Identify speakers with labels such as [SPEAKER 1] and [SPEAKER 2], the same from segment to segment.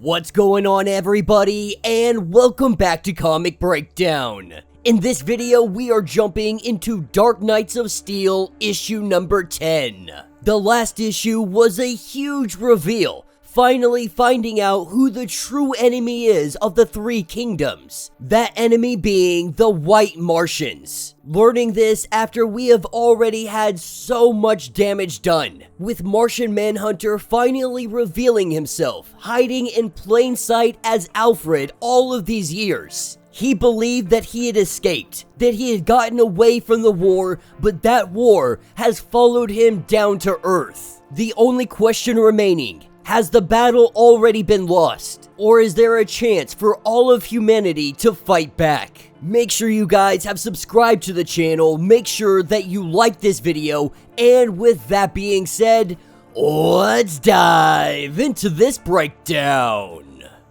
[SPEAKER 1] What's going on, everybody, and welcome back to Comic Breakdown. In this video, we are jumping into Dark Knights of Steel issue number 10. The last issue was a huge reveal, finally finding out who the true enemy is of the three kingdoms, that enemy being the White Martians. Learning this after we have already had so much damage done, with Martian Manhunter finally revealing himself, hiding in plain sight as Alfred all of these years. He believed that he had escaped, that he had gotten away from the war, but that war has followed him down to Earth. The only question remaining: has the battle already been lost, or is there a chance for all of humanity to fight back? Make sure you guys have subscribed to the channel, make sure that you like this video, and with that being said, let's dive into this breakdown.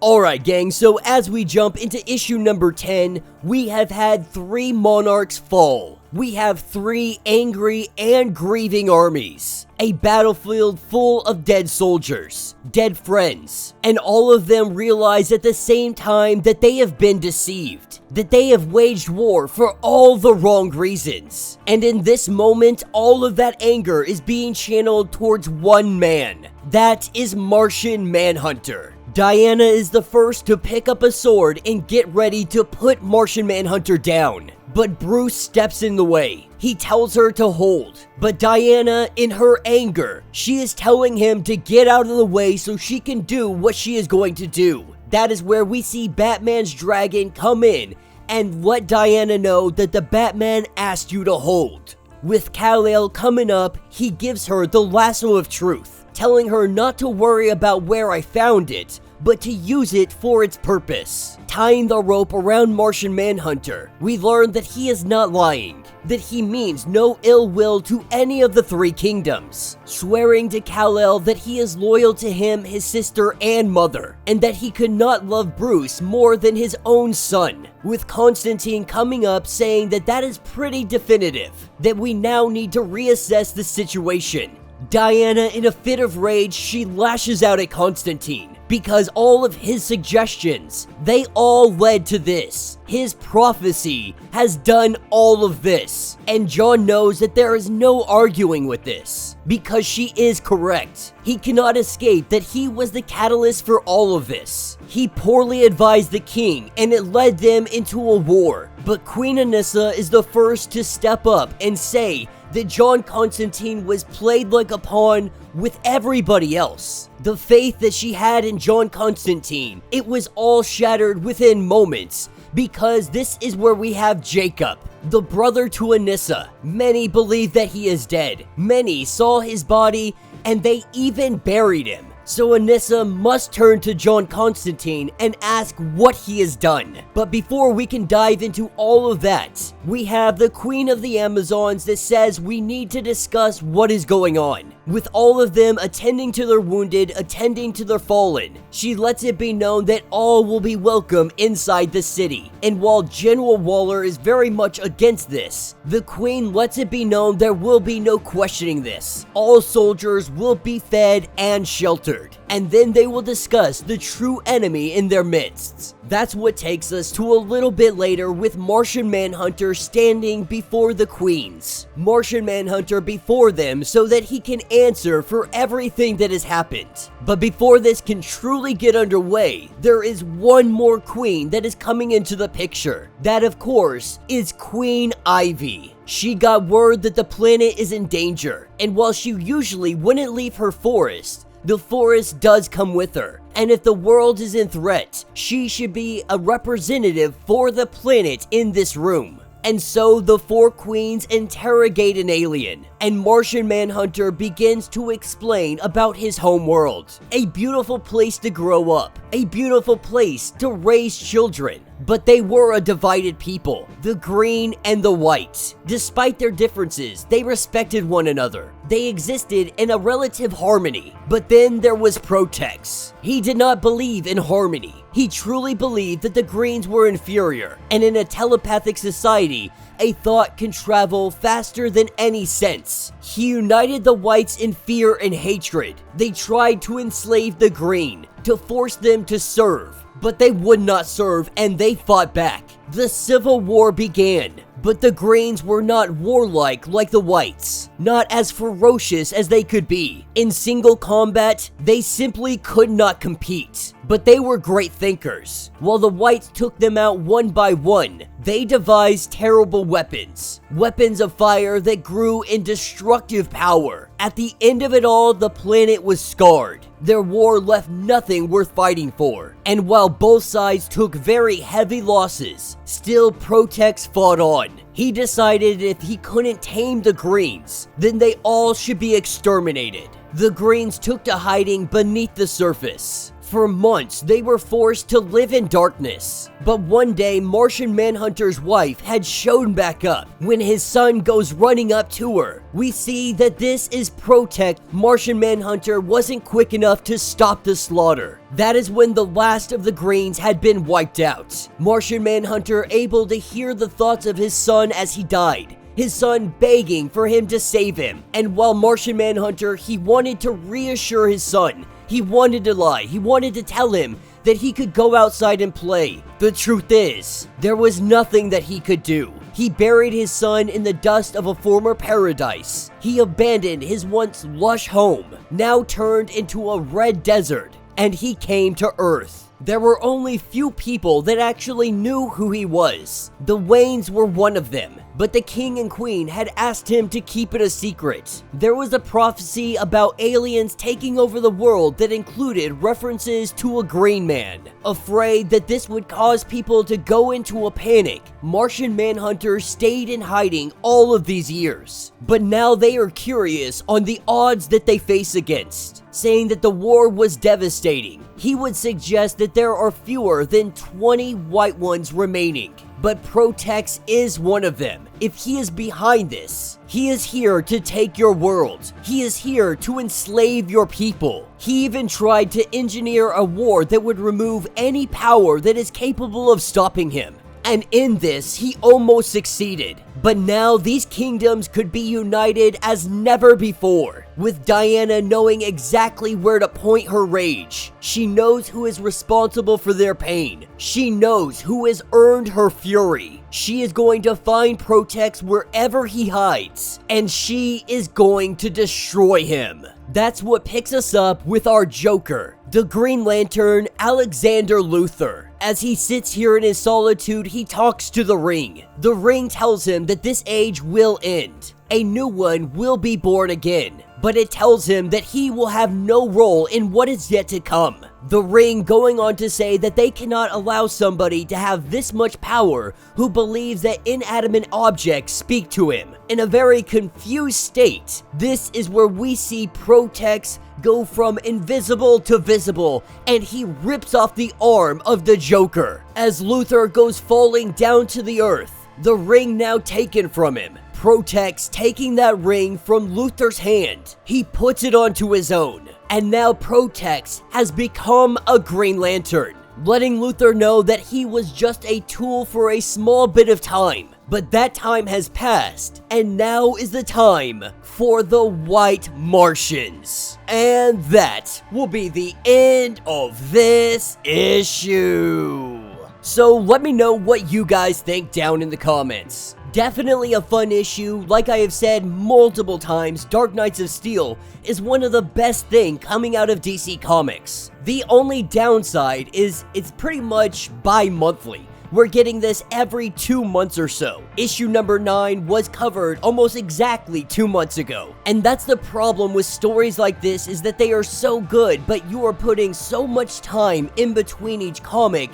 [SPEAKER 1] Alright gang, so as we jump into issue number 10, we have had 3 monarchs fall. We have 3 angry and grieving armies. A battlefield full of dead soldiers, dead friends, and all of them realize at the same time that they have been deceived, that they have waged war for all the wrong reasons. And in this moment, all of that anger is being channeled towards one man. That is Martian Manhunter. Diana is the first to pick up a sword and get ready to put Martian Manhunter down. But Bruce steps in the way. He tells her to hold. But Diana, in her anger, she is telling him to get out of the way so she can do what she is going to do. That is where we see Batman's dragon come in and let Diana know that the Batman asked you to hold. With Kal-El coming up, he gives her the lasso of truth, telling her not to worry about where I found it, but to use it for its purpose. Tying the rope around Martian Manhunter, we learn that he is not lying, that he means no ill will to any of the 3 kingdoms, swearing to Kal-El that he is loyal to him, his sister, and mother, and that he could not love Bruce more than his own son, with Constantine coming up saying that that is pretty definitive, that we now need to reassess the situation. Diana, in a fit of rage, she lashes out at Constantine, because all of his suggestions, they all led to this. His prophecy has done all of this, and John knows that there is no arguing with this, because she is correct. He cannot escape that he was the catalyst for all of this. He poorly advised the king, and it led them into a war. But Queen Anissa is the first to step up and say that John Constantine was played like a pawn with everybody else. The faith that she had in John Constantine, it was all shattered within moments, because this is where we have Jacob, the brother to Anissa. Many believe that he is dead. Many saw his body, and they even buried him. So Anissa must turn to John Constantine and ask what he has done. But before we can dive into all of that, we have the Queen of the Amazons that says we need to discuss what is going on. With all of them attending to their wounded, attending to their fallen, she lets it be known that all will be welcome inside the city. And while General Waller is very much against this, the Queen lets it be known there will be no questioning this. All soldiers will be fed and sheltered. And then they will discuss the true enemy in their midst. That's what takes us to a little bit later with Martian Manhunter standing before the queens. Martian Manhunter before them so that he can answer for everything that has happened. But before this can truly get underway, there is one more queen that is coming into the picture. That, of course, is Queen Ivy. She got word that the planet is in danger, and while she usually wouldn't leave her forest, the forest does come with her, and if the world is in threat, she should be a representative for the planet in this room. And so the 4 queens interrogate an alien, and Martian Manhunter begins to explain about his home world. A beautiful place to grow up, a beautiful place to raise children. But they were a divided people, the green and the white. Despite their differences, they respected one another. They existed in a relative harmony. But then there was Protex. He did not believe in harmony. He truly believed that the greens were inferior, and in a telepathic society, a thought can travel faster than any sense. He united the whites in fear and hatred. They tried to enslave the green, to force them to serve, but they would not serve and they fought back. The Civil War began, but the Greens were not warlike like the whites, not as ferocious as they could be. In single combat, they simply could not compete, but they were great thinkers. While the whites took them out one by one, they devised terrible weapons. Weapons of fire that grew in destructive power. At the end of it all, the planet was scarred. Their war left nothing worth fighting for. And while both sides took very heavy losses, still Protex fought on. He decided if he couldn't tame the Greens, then they all should be exterminated. The Greens took to hiding beneath the surface. For months, they were forced to live in darkness. But one day, Martian Manhunter's wife had shown back up. When his son goes running up to her, we see that this is Protect. Martian Manhunter wasn't quick enough to stop the slaughter. That is when the last of the Greens had been wiped out. Martian Manhunter able to hear the thoughts of his son as he died. His son begging for him to save him. And while Martian Manhunter, he wanted to reassure his son. He wanted to lie. He wanted to tell him that he could go outside and play. The truth is, there was nothing that he could do. He buried his son in the dust of a former paradise. He abandoned his once lush home, now turned into a red desert, and he came to Earth. There were only few people that actually knew who he was. The Waynes were one of them, but the king and queen had asked him to keep it a secret. There was a prophecy about aliens taking over the world that included references to a green man. Afraid that this would cause people to go into a panic, Martian Manhunter stayed in hiding all of these years. But now they are curious on the odds that they face against, saying that the war was devastating. He would suggest that there are fewer than 20 white ones remaining. But Protex is one of them. If he is behind this, he is here to take your world. He is here to enslave your people. He even tried to engineer a war that would remove any power that is capable of stopping him. And in this, he almost succeeded. But now these kingdoms could be united as never before, with Diana knowing exactly where to point her rage. She knows who is responsible for their pain. She knows who has earned her fury. She is going to find Protex wherever he hides, and she is going to destroy him. That's what picks us up with our Joker, the Green Lantern, Alexander Luthor. As he sits here in his solitude, he talks to the ring. The ring tells him that this age will end. A new one will be born again. But it tells him that he will have no role in what is yet to come. The ring going on to say that they cannot allow somebody to have this much power who believes that inanimate objects speak to him. In a very confused state, this is where we see Protex go from invisible to visible, and he rips off the arm of the Joker. As Luthor goes falling down to the earth, the ring now taken from him. Protex taking that ring from Luthor's hand, he puts it onto his own. And now Protex has become a Green Lantern, letting Luthor know that he was just a tool for a small bit of time. But that time has passed, and now is the time for the White Martians. And that will be the end of this issue. So let me know what you guys think down in the comments. Definitely a fun issue. Like I have said multiple times, Dark Knights of Steel is one of the best things coming out of DC Comics. The only downside is it's pretty much bi-monthly. We're getting this every 2 months or so. Issue number 9 was covered almost exactly 2 months ago. And that's the problem with stories like this, is that they are so good, but you are putting so much time in between each comic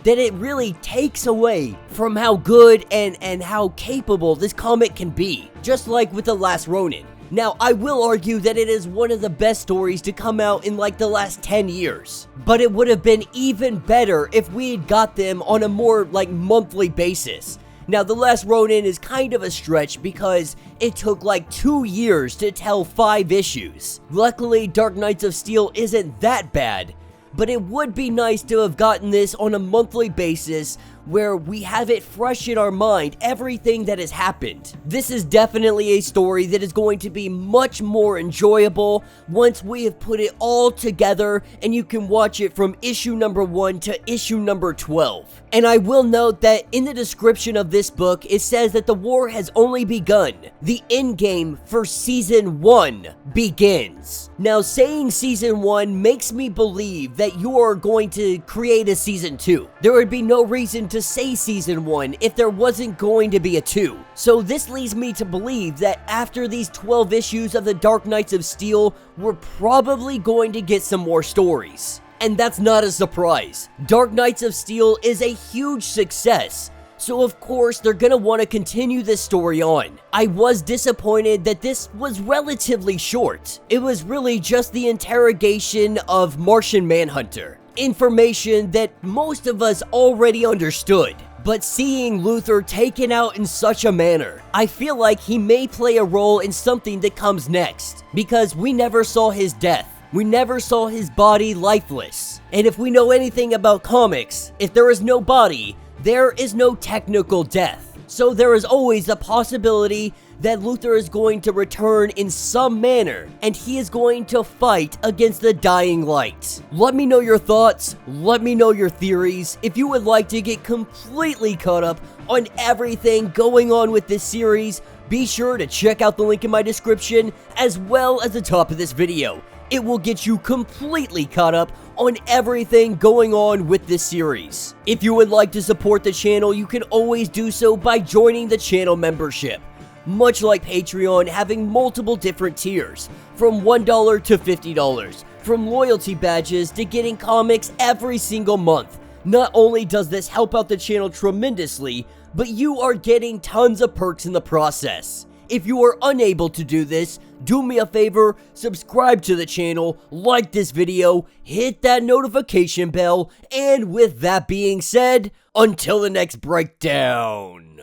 [SPEAKER 1] that it really takes away from how good and how capable this comic can be, just like with The Last Ronin. Now, I will argue that it is one of the best stories to come out in like the last 10 years, but it would have been even better if we had got them on a more like monthly basis. Now, The Last Ronin is kind of a stretch because it took like 2 years to tell 5 issues. Luckily, Dark Knights of Steel isn't that bad, but it would be nice to have gotten this on a monthly basis where we have it fresh in our mind, everything that has happened. This is definitely a story that is going to be much more enjoyable once we have put it all together and you can watch it from issue number 1 to issue number 12. And I will note that in the description of this book, it says that the war has only begun. The endgame for season 1 begins. Now, saying season 1 makes me believe that you are going to create a season 2. There would be no reason to say season 1 if there wasn't going to be a 2. So this leads me to believe that after these 12 issues of the Dark Knights of Steel, we're probably going to get some more stories. And that's not a surprise. Dark Knights of Steel is a huge success, so of course they're gonna want to continue this story on. I was disappointed that this was relatively short. It was really just the interrogation of Martian Manhunter. Information that most of us already understood. But seeing Luthor taken out in such a manner, I feel like he may play a role in something that comes next, because we never saw his death. We never saw his body lifeless. And if we know anything about comics, if there is no body, there is no technical death. So there is always a possibility that Luthor is going to return in some manner, and he is going to fight against the dying light. Let me know your thoughts, let me know your theories. If you would like to get completely caught up on everything going on with this series, be sure to check out the link in my description as well as the top of this video. It will get you completely caught up on everything going on with this series. If you would like to support the channel, you can always do so by joining the channel membership. Much like Patreon, having multiple different tiers, from $1 to $50, from loyalty badges to getting comics every single month. Not only does this help out the channel tremendously, but you are getting tons of perks in the process. If you are unable to do this, do me a favor, subscribe to the channel, like this video, hit that notification bell, and with that being said, until the next breakdown.